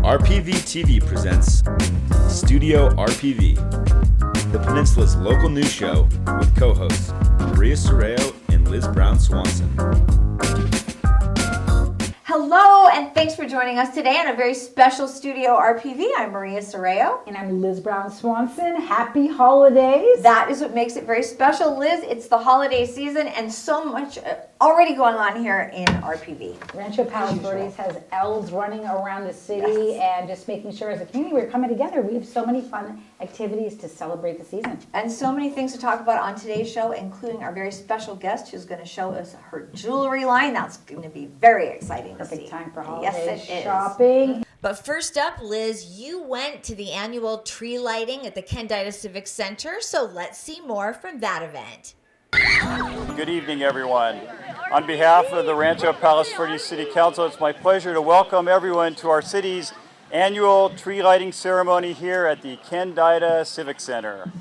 RPVtv presents Studio RPV, the Peninsula's local news show with co-hosts Maria Serrao and Liz Brown Swanson. Hello, and thanks for joining us today on a very special Studio RPV. I'm Maria Serrao. And I'm Liz Brown Swanson. Happy holidays. That is what makes it very special, Liz. It's the holiday season and so much already going on here in RPV. Rancho Palos Verdes has elves running around the city and just making sure as a community we're coming together. We have so many fun activities to celebrate the season. And so many things to talk about on today's show, including our very special guest who's going to show us her jewelry line. That's going to be very exciting to see. Perfect time for holiday shopping. But first up, Liz, you went to the annual tree lighting at the Kendida Civic Center, so let's see more from that event. Good evening, everyone. On behalf of the Rancho Palos Verdes City Council, it's my pleasure to welcome everyone to our city's annual tree lighting ceremony here at the Kendida Civic Center.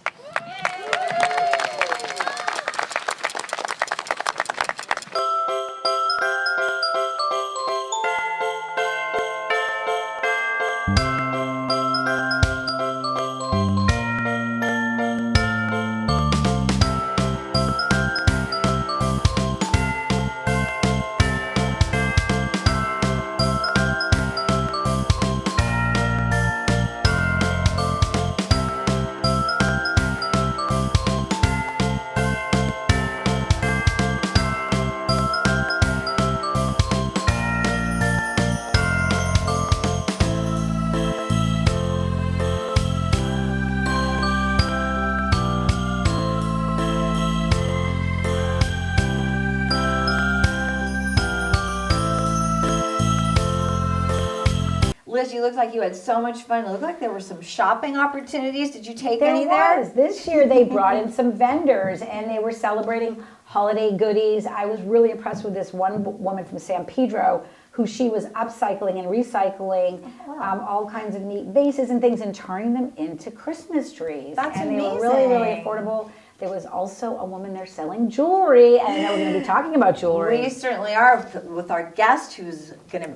Liz, you looked like you had so much fun. It looked like there were some shopping opportunities. Did you take any there? This year they brought in some vendors and they were celebrating holiday goodies. I was really impressed with this one woman from San Pedro who she was upcycling and recycling all kinds of neat vases and things and turning them into Christmas trees. That's amazing. They were really, really affordable. There was also a woman there selling jewelry, and I know we're going to be talking about jewelry. We certainly are with our guest who's going to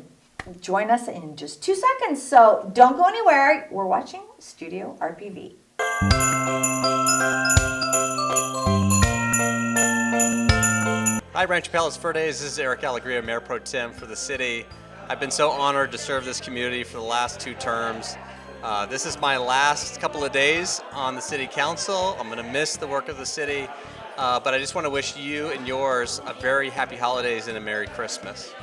join us in just 2 seconds. So don't go anywhere. We're watching Studio RPV. Hi, Rancho Palos Verdes. This is Eric Alegria, Mayor Pro Tem for the city. I've been so honored to serve this community for the last 2 terms. This is my last couple of days on the city council. I'm going to miss the work of the city, but I just want to wish you and yours a very happy holidays and a Merry Christmas.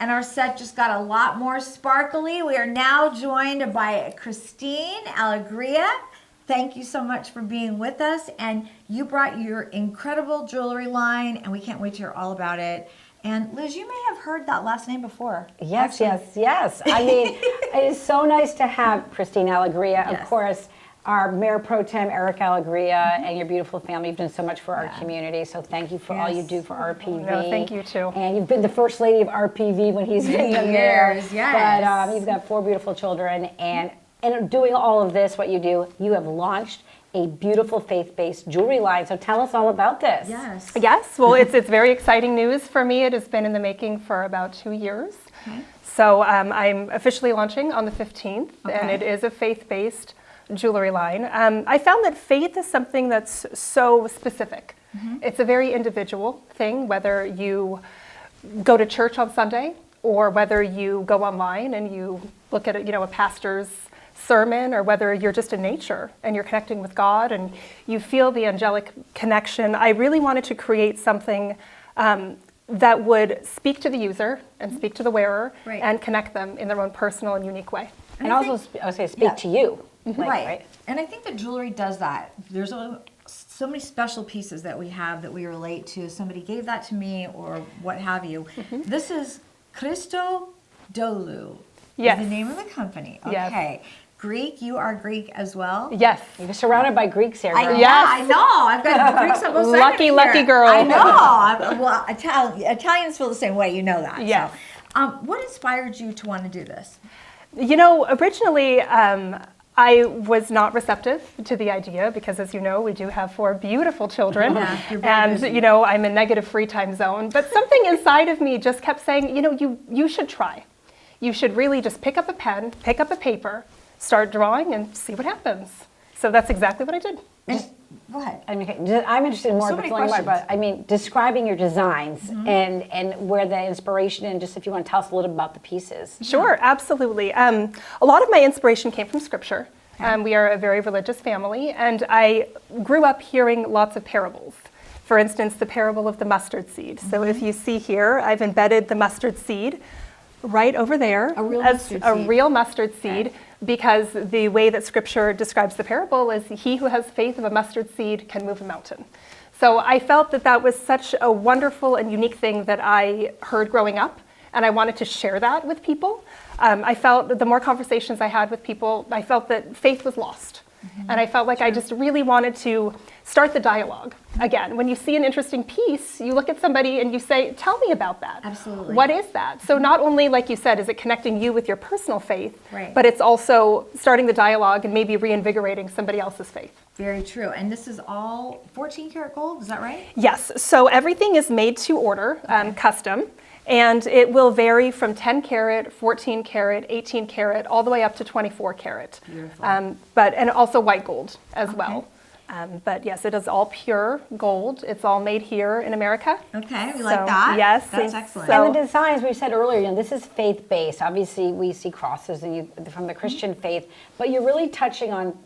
And our set just got a lot more sparkly. We are now joined by Christine Alegria. Thank you so much for being with us. And you brought your incredible jewelry line, and we can't wait to hear all about it. And Liz, you may have heard that last name before. Yes. I mean, it is so nice to have Christine Alegria, Yes. of course, our Mayor Pro Tem, Eric Alegria, and your beautiful family. You've done so much for our community, so thank you for all you do for RPV. No, thank you too. And you've been the first lady of RPV when he's been the mayor. Yes. But you've got 4 beautiful children, and doing all of this, what you do, you have launched a beautiful faith-based jewelry line. So tell us all about this. Yes. Yes, well, it's very exciting news for me. It has been in the making for about 2 years. Okay. So I'm officially launching on the 15th, and Okay. it is a faith-based jewelry line. I found that faith is something that's so specific. It's a very individual thing, whether you go to church on Sunday or whether you go online and you look at a pastor's sermon, or whether you're just in nature and you're connecting with God and you feel the angelic connection. I really wanted to create something that would speak to the user and speak to the wearer and connect them in their own personal and unique way. And also, I would say, speak to you. Right. And I think the jewelry does that. There's so many special pieces that we have that we relate to. Somebody gave that to me or what have you. This is Christo Dolu. Yes. Is the name of the company. Okay. Yes. Greek, you are Greek as well? Yes. You're surrounded by Greeks here. girl. I know. I've got Greeks on both sides. Lucky girl. I know. Well, Italians feel the same way. You know that. Yes. So, what inspired you to want to do this? Originally, I was not receptive to the idea because, as you know, we do have 4 beautiful children. Yeah, you're very busy. And, I'm in negative free time zone. But something inside of me just kept saying, you should try. you should really just pick up a pen, pick up a paper, start drawing and see what happens. So that's exactly what I did. Go ahead. I'm interested in more So of the many feeling more questions. about, I mean, describing your designs and where the inspiration, and just if you want to tell us a little about the pieces. Sure, absolutely. A lot of my inspiration came from scripture. We are a very religious family, and I grew up hearing lots of parables. For instance, the parable of the mustard seed. So if you see here, I've embedded the mustard seed right over there A real as mustard a seed. real mustard seed, because the way that scripture describes the parable is he who has faith of a mustard seed can move a mountain. So I felt that that was such a wonderful and unique thing that I heard growing up, and I wanted to share that with people. I felt that the more conversations I had with people, I felt that faith was lost. And I felt like I just really wanted to start the dialogue again. When you see an interesting piece, you look at somebody and you say, tell me about that. Absolutely. What is that? So not only, like you said, is it connecting you with your personal faith, Right. but it's also starting the dialogue and maybe reinvigorating somebody else's faith. Very true. And this is all 14 karat gold, is that right? Yes, so everything is made to order, custom, and it will vary from 10 karat, 14 karat, 18 karat, all the way up to 24 karat. Beautiful. And also white gold as well. But yes, it is all pure gold. It's all made here in America. Okay, we like So, that. yes, That's and excellent. so- And the designs, we said earlier, this is faith-based. Obviously, we see crosses from the Christian faith, but you're really touching on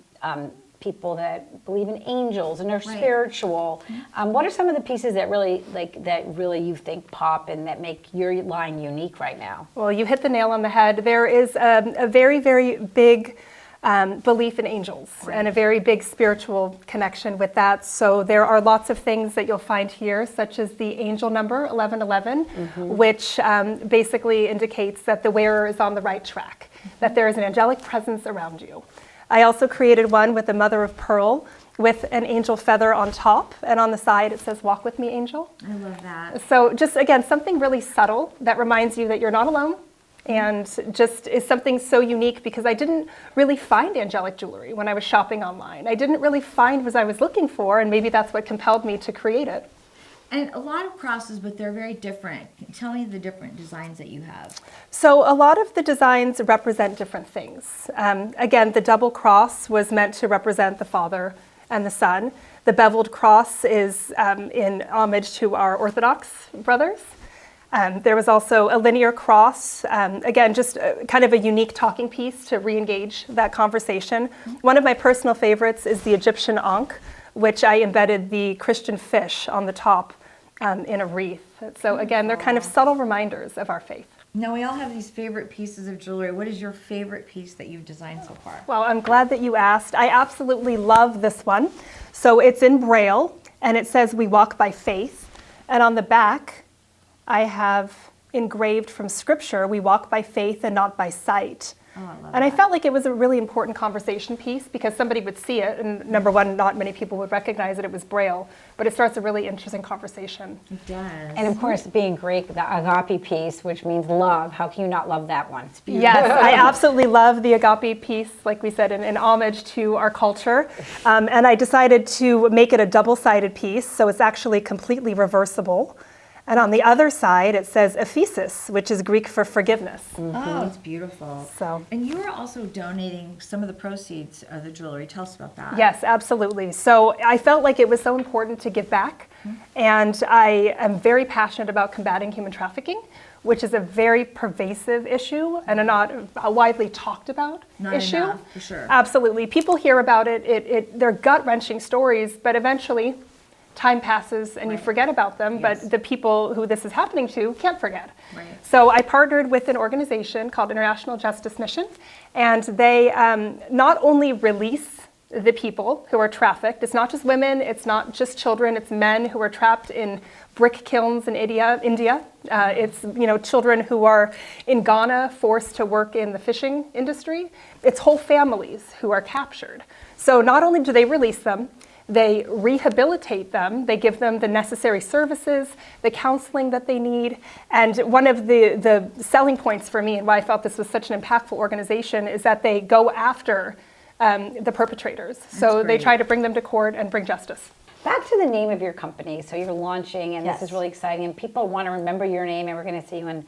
people that believe in angels and are spiritual. What are some of the pieces that really you think pop and that make your line unique right now? Well, you hit the nail on the head. There is a very, very big belief in angels and a very big spiritual connection with that. So there are lots of things that you'll find here, such as the angel number 1111, which basically indicates that the wearer is on the right track, that there is an angelic presence around you. I also created one with a mother of pearl with an angel feather on top, and on the side it says, "Walk with me, angel." I love that. So just, again, something really subtle that reminds you that you're not alone, and just is something so unique, because I didn't really find angelic jewelry when I was shopping online. I didn't really find what I was looking for, and maybe that's what compelled me to create it. And a lot of crosses, but they're very different. Tell me the different designs that you have. So a lot of the designs represent different things. Again, the double cross was meant to represent the Father and the Son. The beveled cross is in homage to our Orthodox brothers. There was also a linear cross, again, just kind of a unique talking piece to re-engage that conversation. One of my personal favorites is the Egyptian Ankh, which I embedded the Christian fish on the top in a wreath. So again, they're kind of subtle reminders of our faith. Now, we all have these favorite pieces of jewelry. What is your favorite piece that you've designed so far? Well, I'm glad that you asked. I absolutely love this one. So it's in Braille, and it says, "We walk by faith." And on the back, I have engraved from scripture, "We walk by faith and not by sight." Oh, I love And I that. felt like it was a really important conversation piece, because somebody would see it, and number one, not many people would recognize that it was Braille, but it starts a really interesting conversation. It does. And of course, being Greek, the agape piece, which means love. How can you not love that one? Yes, I absolutely love the agape piece, like we said, in homage to our culture. And I decided to make it a double-sided piece, so it's actually completely reversible. And on the other side, it says aphesis, which is Greek for forgiveness. Oh, it's beautiful. So- And you are also donating some of the proceeds of the jewelry. Tell us about that. Yes, absolutely. So I felt like it was so important to give back. And I am very passionate about combating human trafficking, which is a very pervasive issue and a not a widely talked about Not issue. enough, for sure. Absolutely. People hear about it, they're gut-wrenching stories, but eventually time passes and you forget about them, Yes. but the people who this is happening to can't forget. Right. So I partnered with an organization called International Justice Mission, and they not only release the people who are trafficked. It's not just women, it's not just children, it's men who are trapped in brick kilns in India. It's children who are in Ghana forced to work in the fishing industry. It's whole families who are captured. So not only do they release them, they rehabilitate them, they give them the necessary services, the counseling that they need. And one of the selling points for me and why I felt this was such an impactful organization is that they go after the perpetrators. So they great. try to bring them to court and bring justice. Back to the name of your company. So you're launching, and Yes. this is really exciting, and people want to remember your name, and we're going to see you in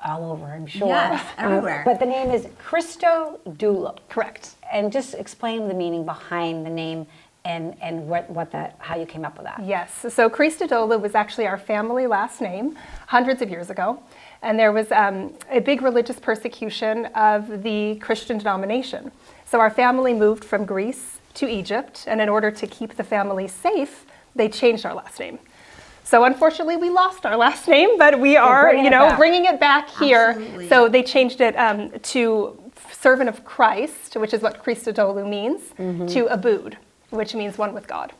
all over, I'm sure. Yes, everywhere. But the name is Cristo Dulu. Correct. And just explain the meaning behind the name and how you came up with that. Yes, so Christodoulou was actually our family last name hundreds of years ago. And there was a big religious persecution of the Christian denomination. So our family moved from Greece to Egypt, and in order to keep the family safe, they changed our last name. So unfortunately, we lost our last name, but we are, bringing it back here. Absolutely. So they changed it to servant of Christ, which is what Christodoulou means, to Aboud, which means one with God.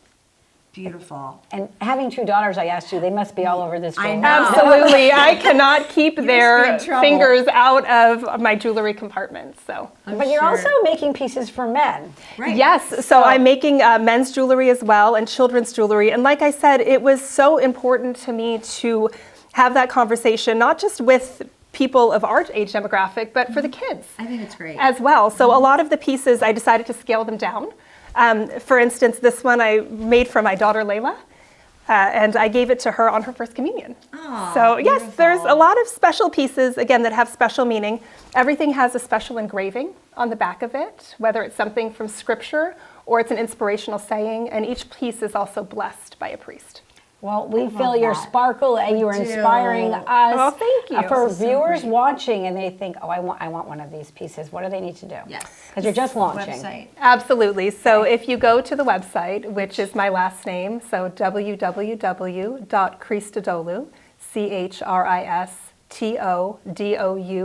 Beautiful. And having 2 daughters, I asked you, they must be all over this I room. know. Absolutely. I cannot keep their in trouble. fingers out of my jewelry compartments. So. But you're also making pieces for men. Right. Yes, so I'm making men's jewelry as well and children's jewelry. And like I said, it was so important to me to have that conversation, not just with people of our age demographic, but for the kids. I think it's great. As well. So a lot of the pieces, I decided to scale them down. For instance, this one I made for my daughter Layla, and I gave it to her on her first communion. Oh, so yes, beautiful. there's a lot of special pieces, again, that have special meaning. Everything has a special engraving on the back of it, whether it's something from scripture or it's an inspirational saying, and each piece is also blessed by a priest. Well, we feel your sparkle, and you are inspiring us. Oh, thank you. For This is so viewers great. watching, and they think, oh, I want one of these pieces. What do they need to do? Yes. Because you're just launching. Website. Absolutely. So if you go to the website, which is my last name, so www.christodoulou,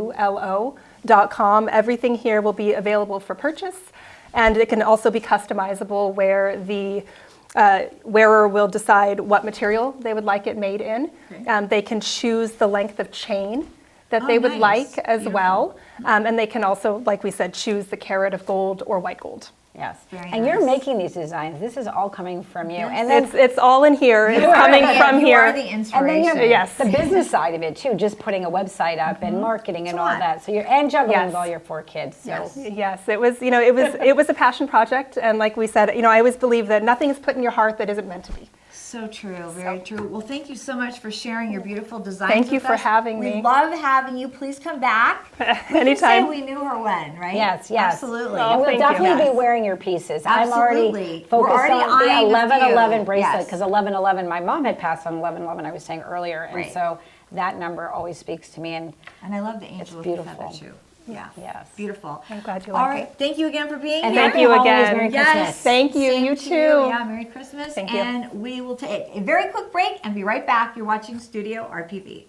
CHRISTODOULO.com. Everything here will be available for purchase, and it can also be customizable where the wearer will decide what material they would like it made in. They can choose the length of chain that they would nice. like as well. And they can also, like we said, choose the carat of gold or white gold. Yes. Very And you're nice. making these designs. This is all coming from you. Yes. And then It's all in here. It's coming from You here. are the and then inspiration. you have Yes. the business side of it too, just putting a website up and marketing and It's a all lot. that. So you're and juggling Yes. with all your 4 kids. So Yes. Yes, it was, it was a passion project. And like we said, I always believe that nothing is put in your heart that isn't meant to be. So true, very true. Well, thank you so much for sharing your beautiful designs. Thank you with for us. having We me. love having you. Please come back. We can Anytime. say we knew her when, right? Yes. Absolutely. Oh, And we'll thank you. definitely Yes. be wearing your pieces. Absolutely. I'm already We're focused already on the eyeing a 1111 few. bracelet Yes. because 1111, my mom had passed on 1111, I was saying earlier. And Right. so that number always speaks to me. And And I love the angel It's with beautiful. the feather too. Yeah. Yes. Beautiful. I'm glad you All like right. it. Thank you again for being And here. Thank you holidays, again. Merry Yes. Christmas. Thank you. Same You to too. Yeah, Merry Christmas. Thank you. And we will take a very quick break and be right back. You're watching Studio RPV.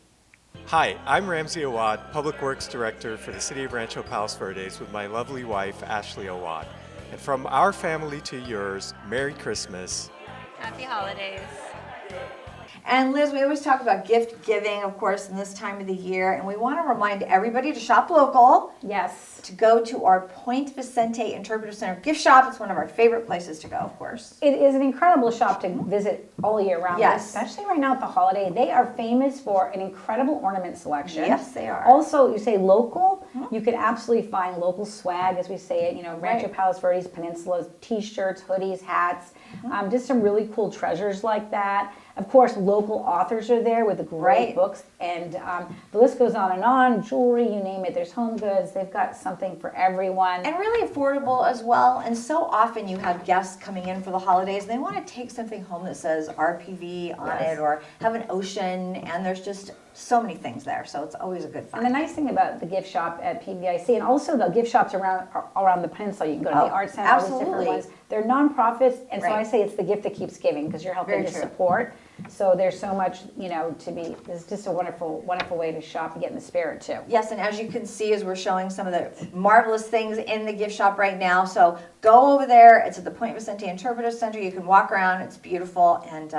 Hi, I'm Ramsey Awad, Public Works Director for the City of Rancho Palos Verdes with my lovely wife, Ashley Awad. And from our family to yours, Merry Christmas. Happy holidays. And Liz, we always talk about gift giving, of course, in this time of the year. And we want to remind everybody to shop local, yes. to go to our Point Vicente Interpretive Center gift shop. It's one of our favorite places to go, of course. It is an incredible shop to visit all year round, Yes. especially right now at the holiday. They are famous for an incredible ornament selection. Yes, they are. Also, you say local, you can absolutely find local swag, as we say it, Rancho Right. Palos Verdes Peninsula, t-shirts, hoodies, hats, just some really cool treasures like that. Of course, local authors are there with the great Right. books, and the list goes on and on. Jewelry, you name it. There's home goods. They've got something for everyone. And really affordable as well. And so often you have guests coming in for the holidays. They want to take something home that says RPV on it or have an ocean. And there's just so many things there. So it's always a good And the find. nice thing about the gift shop at PVIC, and also the gift shops around the peninsula, you can go to Oh, the Art Center, all these different absolutely. ones. They're nonprofits, and so Right. I say it's the gift that keeps giving because you're helping Very to true. support. So there's so much, to be. It's just a wonderful, wonderful way to shop and get in the spirit too. Yes, and as you can see, as we're showing some of the marvelous things in the gift shop right now. So go over there. It's at the Point Vicente Interpretive Center. You can walk around. It's beautiful. And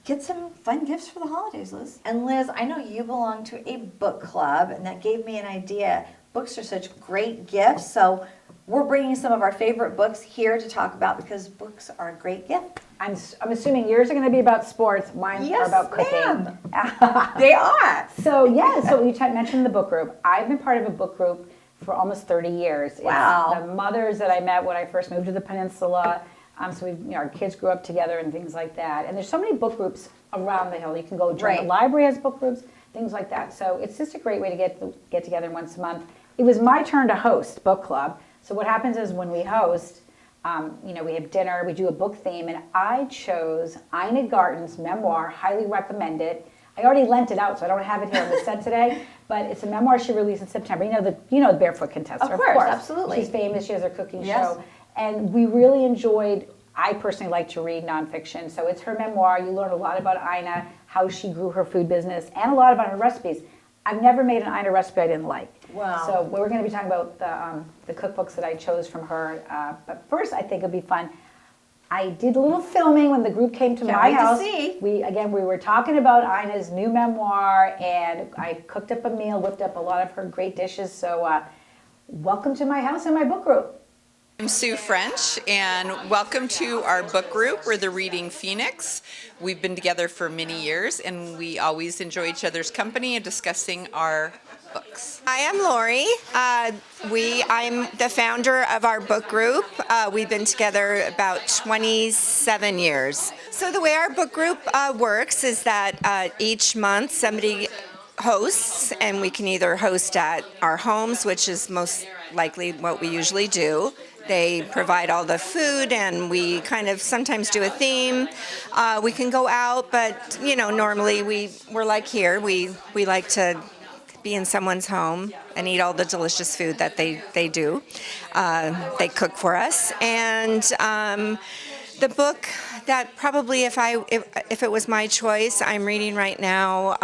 get some fun gifts for the holidays, Liz. And Liz, I know you belong to a book club, and that gave me an idea. Books are such great gifts. So we're bringing some of our favorite books here to talk about because books are a great gift. I'm assuming yours are going to be about sports. Mine are about cooking. ma'am. They are. So so you mentioned the book group. I've been part of a book group for almost 30 years. Wow. It's the mothers that I met when I first moved to the peninsula. So our kids grew up together and things like that. And there's so many book groups around the hill. You can go join Right. the library has book groups. things like that. So it's just a great way to get together once a month. It was my turn to host book club. So what happens is when we host, we have dinner, we do a book theme, and I chose Ina Garten's memoir, highly recommend it. I already lent it out, so I don't have it here on the set today, but it's a memoir she released in September. You know the Barefoot Contessa, of course, absolutely. She's famous, she has her cooking Yes. show. And we really enjoyed, I personally like to read nonfiction, so it's her memoir. You learn a lot about Ina, how she grew her food business, and a lot about her recipes. I've never made an Ina recipe I didn't like. Wow. So we're going to be talking about the cookbooks that I chose from her. But first, I think it'd be fun. I did a little filming when the group came to my house. We were talking about Ina's new memoir, and I cooked up a meal, whipped up a lot of her great dishes. So welcome to my house and my book group. I'm Sue French, and welcome to our book group. We're the Reading Phoenix. We've been together for many years, and we always enjoy each other's company and discussing our books. Hi, I'm Lori. I'm the founder of our book group. We've been together about 27 years. So the way our book group works is that each month somebody hosts, and we can either host at our homes, which is most likely what we usually do. They provide all the food, and we kind of sometimes do a theme. We can go out, but normally we're like here. We like to be in someone's home and eat all the delicious food that they do. They cook for us, and the book that probably if it was my choice, I'm reading right now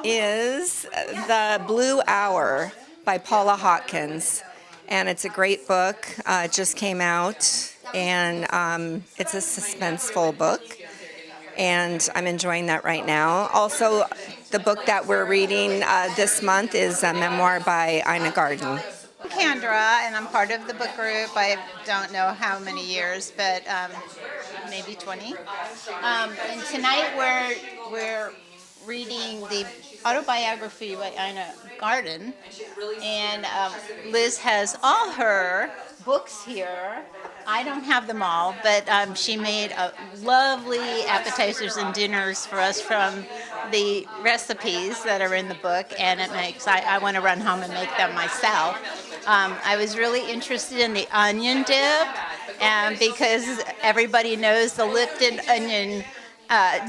is The Blue Hour by Paula Hawkins. And it's a great book. It just came out, and it's a suspenseful book, and I'm enjoying that right now. Also, the book that we're reading this month is a memoir by Ina Garten. I'm Kendra, and I'm part of the book group. I don't know how many years, but maybe 20. And tonight we're reading the autobiography by Ina Garten, and Liz has all her books here. I don't have them all, but she made lovely appetizers and dinners for us from the recipes that are in the book, and I want to run home and make them myself. I was really interested in the onion dip, and because everybody knows the Lipton onion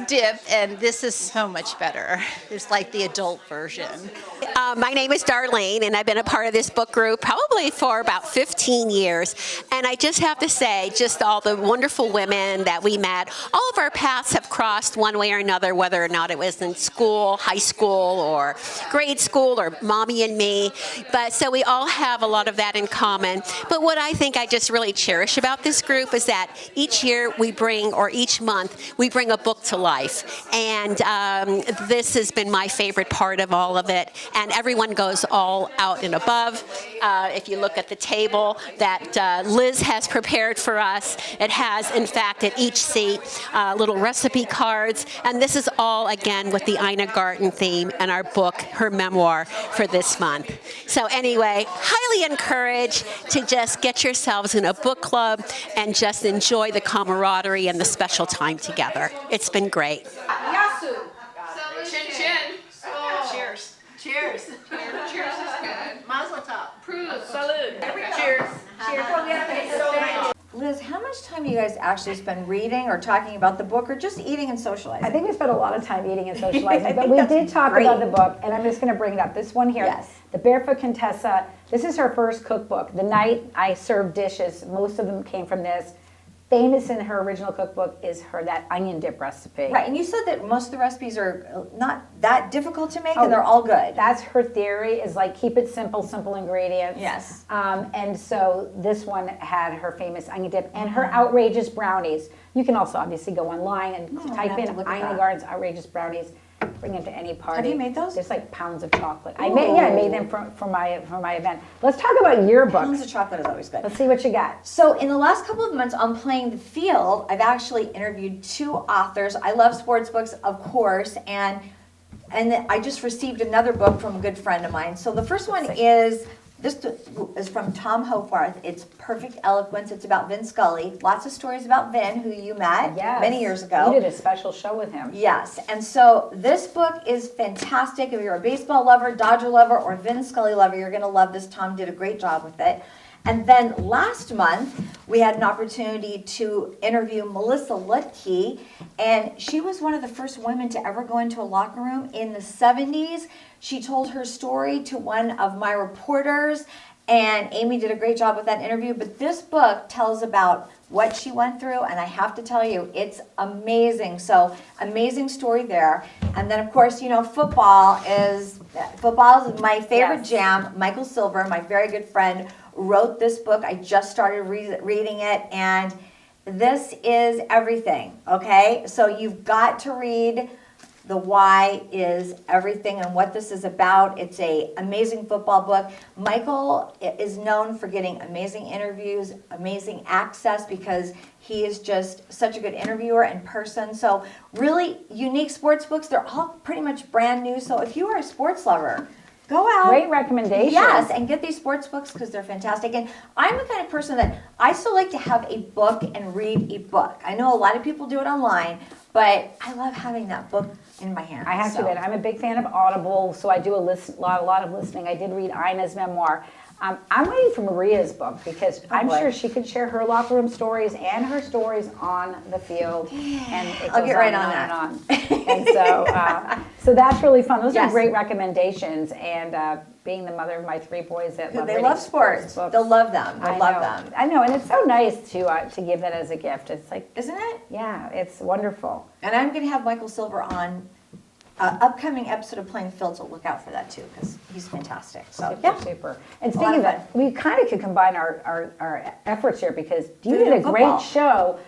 dip, and this is so much better. It's like the adult version. My name is Darlene, and I've been a part of this book group probably for about 15 years. And I just have to say, just all the wonderful women that we met, all of our paths have crossed one way or another, whether or not it was in school, high school, or grade school, or mommy and me. But so we all have a lot of that in common. But what I think I just really cherish about this group is that each year each month, we bring a book to life. And this has been my favorite part of all of it. And everyone goes all out and above. If you look at the table that Liz has prepared for us, it has, in fact, at each seat, little recipe cards. And this is all, again, with the Ina Garten theme and our book, her memoir, for this month. So anyway, highly encourage to just get yourselves in a book club and just enjoy the camaraderie and the special time together. It's been great. Yasu. Chin chin. Oh. Cheers. Cheers. Cheers is good. Mazel tov. Proust. Salud. Cheers. Liz, how much time do you guys actually spend reading or talking about the book or just eating and socializing? I think we spent a lot of time eating and socializing, I but think we that's did talk great. about the book, and I'm just going to bring it up. This one here, Yes. The Barefoot Contessa, this is her first cookbook. The night I served dishes, most of them came from this. Famous in her original cookbook is that onion dip recipe. Right, and you said that most of the recipes are not that difficult to make, and they're all good. That's her theory, is like keep it simple ingredients. Yes. And so this one had her famous onion dip and her outrageous brownies. You can also obviously go online and type have in to look at Ina that. Garten's outrageous brownies. Bring them to any party. Have you made those? There's like pounds of chocolate. I made them for my event. Let's talk about your book. Pounds of chocolate is always good. Let's see what you got. So in the last couple of months on Playing the Field, I've actually interviewed 2 authors. I love sports books, of course, and I just received another book from a good friend of mine. So the first one is This is from Tom Hofarth. It's Perfect Eloquence. It's about Vin Scully. Lots of stories about Vin, who you met many years ago. You did a special show with him. Yes, and so this book is fantastic. If you're a baseball lover, Dodger lover, or Vin Scully lover, you're going to love this. Tom did a great job with it. And then last month, we had an opportunity to interview Melissa Lutke, and she was one of the first women to ever go into a locker room in the 70s. She told her story to one of my reporters, and Amy did a great job with that interview. But this book tells about what she went through, and I have to tell you, it's amazing. So, amazing story there. And then, of course, you know, football is my favorite jam. Michael Silver, my very good friend, wrote this book. I just started reading it, and this is everything, okay? So you've got to read The Why is Everything and what this is about. It's an amazing football book. Michael is known for getting amazing interviews, amazing access, because he is just such a good interviewer in person. So really unique sports books. They're all pretty much brand new. So if you are a sports lover, go out. Great recommendation. Yes, and get these sports books because they're fantastic. And I'm the kind of person that I still like to have a book and read a book. I know a lot of people do it online, but I love having that book in my hand. I have to admit, I'm a big fan of Audible, so I do a lot of listening. I did read Ina's memoir. I'm waiting for Maria's book because I'm sure she could share her locker room stories and her stories on the field. And it I'll get right on that. that. And so, so that's really fun. Those are great recommendations. And being the mother of my 3 boys that love reading sports books, they'll love them. They'll love them. I know, and it's so nice to give that as a gift. It's like, isn't it? Yeah, it's wonderful. And I'm going to have Michael Silver on upcoming episode of Playing Field, so look out for that too, because he's fantastic. So super. And speaking of that, we kind of could combine our efforts here because you did a great show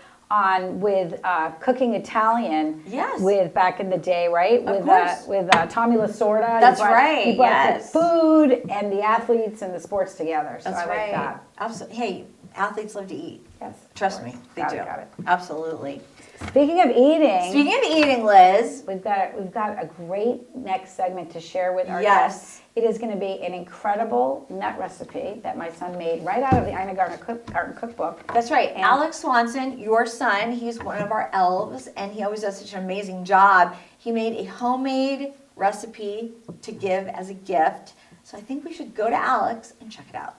with Cooking Italian. Yes. With back in the day, right? Of course. With Tommy Lasorda. That's right. You brought the food and the athletes and the sports together. So That's I like that. Absolutely. Hey, athletes love to eat. Yes. Trust me, they do. Got it. Absolutely. Speaking of eating, Liz, we've got a great next segment to share with our Yes. guests. It is going to be an incredible nut recipe that my son made right out of the Ina Garten cookbook. That's right. And Alex Swanson, your son, he's one of our elves, and he always does such an amazing job. He made a homemade recipe to give as a gift. So I think we should go to Alex and check it out.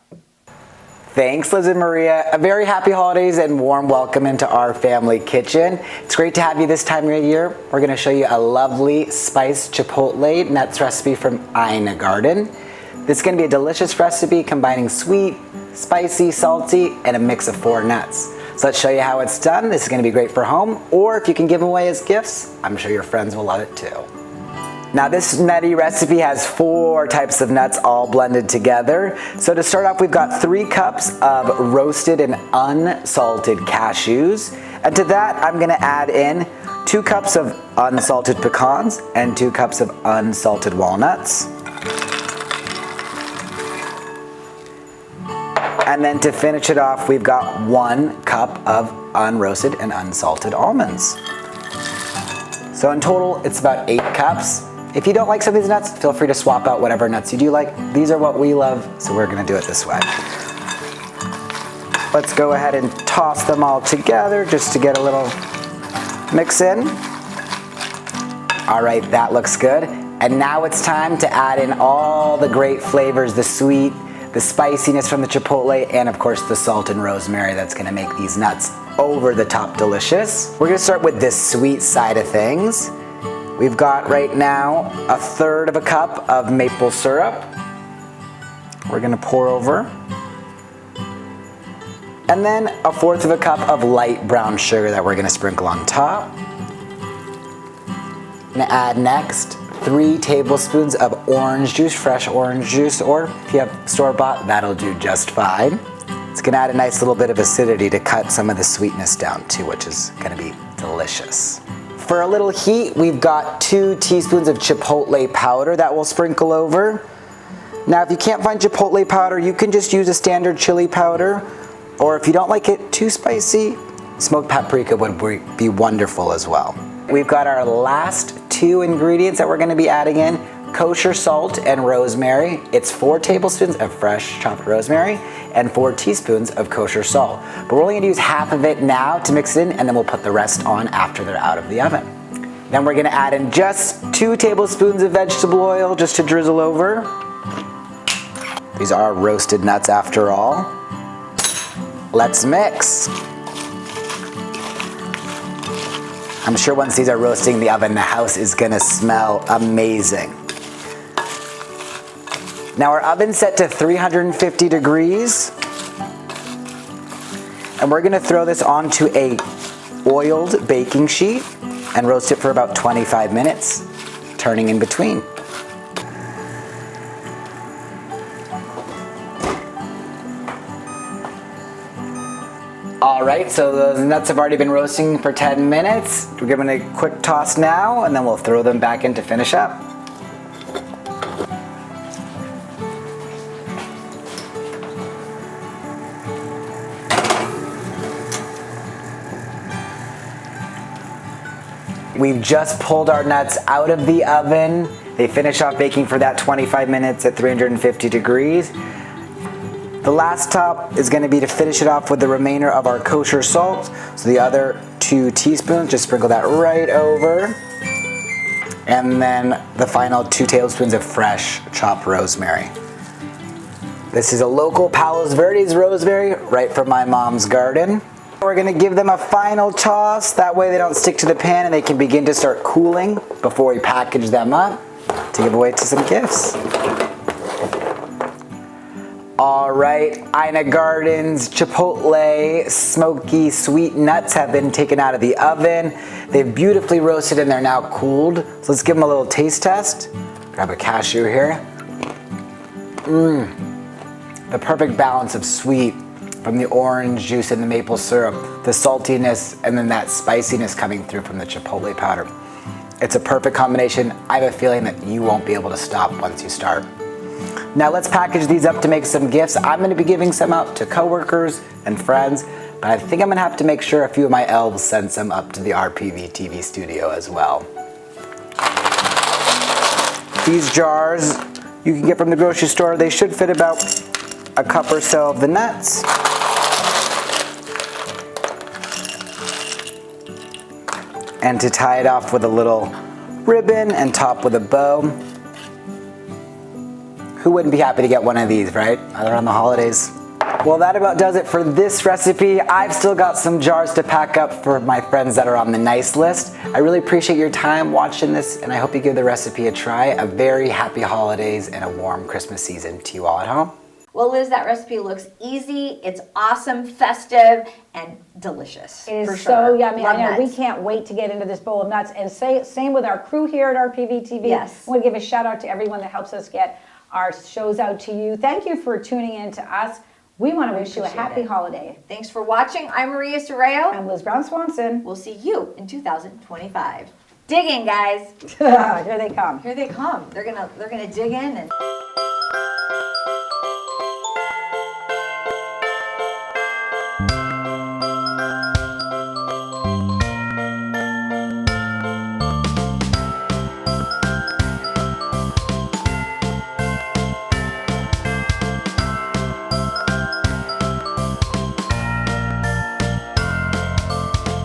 Thanks, Liz and Maria. A very happy holidays and warm welcome into our family kitchen. It's great to have you this time of year. We're going to show you a lovely spiced chipotle nuts recipe from Ina Garten. This is going to be a delicious recipe combining sweet, spicy, salty, and a mix of 4 nuts. So let's show you how it's done. This is going to be great for home, or if you can give them away as gifts, I'm sure your friends will love it too. Now this nutty recipe has 4 types of nuts all blended together. So to start off, we've got 3 cups of roasted and unsalted cashews. And to that, I'm gonna add in 2 cups of unsalted pecans and 2 cups of unsalted walnuts. And then to finish it off, we've got 1 cup of unroasted and unsalted almonds. So in total, it's about 8 cups. If you don't like some of these nuts, feel free to swap out whatever nuts you do like. These are what we love, so we're gonna do it this way. Let's go ahead and toss them all together just to get a little mix in. All right, that looks good. And now it's time to add in all the great flavors, the sweet, the spiciness from the chipotle, and of course the salt and rosemary that's gonna make these nuts over the top delicious. We're gonna start with this sweet side of things. We've got right now 1/3 cup of maple syrup. We're gonna pour over. And then 1/4 cup of light brown sugar that we're gonna sprinkle on top. I'm gonna add next 3 tablespoons of orange juice, fresh orange juice, or if you have store-bought, that'll do just fine. It's gonna add a nice little bit of acidity to cut some of the sweetness down too, which is gonna be delicious. For a little heat, we've got 2 teaspoons of chipotle powder that we'll sprinkle over. Now, if you can't find chipotle powder, you can just use a standard chili powder, or if you don't like it too spicy, smoked paprika would be wonderful as well. We've got our last 2 ingredients that we're gonna be adding in, kosher salt and rosemary. It's 4 tablespoons of fresh chopped rosemary and 4 teaspoons of kosher salt. But we're only gonna use half of it now to mix it in, and then we'll put the rest on after they're out of the oven. Then we're gonna add in just 2 tablespoons of vegetable oil just to drizzle over. These are roasted nuts after all. Let's mix. I'm sure once these are roasting in the oven, the house is gonna smell amazing. Now our oven's set to 350 degrees. And we're gonna throw this onto a oiled baking sheet and roast it for about 25 minutes, turning in between. All right, so those nuts have already been roasting for 10 minutes. We're giving it a quick toss now, and then we'll throw them back in to finish up. We've just pulled our nuts out of the oven. They finish off baking for that 25 minutes at 350 degrees. The last top is gonna be to finish it off with the remainder of our kosher salt. So the other 2 teaspoons, just sprinkle that right over. And then the final 2 tablespoons of fresh chopped rosemary. This is a local Palos Verdes rosemary, right from my mom's garden. We're gonna give them a final toss. That way they don't stick to the pan and they can begin to start cooling before we package them up to give away to some gifts. All right, Ina Garden's Chipotle smoky sweet nuts have been taken out of the oven. They've beautifully roasted and they're now cooled. So let's give them a little taste test. Grab a cashew here. The perfect balance of sweet from the orange juice and the maple syrup, the saltiness, and then that spiciness coming through from the chipotle powder. It's a perfect combination. I have a feeling that you won't be able to stop once you start. Now let's package these up to make some gifts. I'm gonna be giving some out to coworkers and friends, but I think I'm gonna have to make sure a few of my elves send some up to the RPVtv studio as well. These jars you can get from the grocery store. They should fit about a cup or so of the nuts. And to tie it off with a little ribbon and top with a bow. Who wouldn't be happy to get one of these, right? Around the holidays. Well, that about does it for this recipe. I've still got some jars to pack up for my friends that are on the nice list. I really appreciate your time watching this, and I hope you give the recipe a try. A very happy holidays and a warm Christmas season to you all at home. Well, Liz, that recipe looks easy, it's awesome, festive, and delicious. It is for so sure. yummy. Love I know. nuts. We can't wait to get into this bowl of nuts. And same with our crew here at RPVtv. Yes. I want to give a shout out to everyone that helps us get our shows out to you. Thank you for tuning in to us. We want to wish you a happy holiday. Thanks for watching. I'm Maria Serrao. I'm Liz Brown Swanson. We'll see you in 2025. Dig in, guys. Here they come. Here they come. They're gonna dig in and.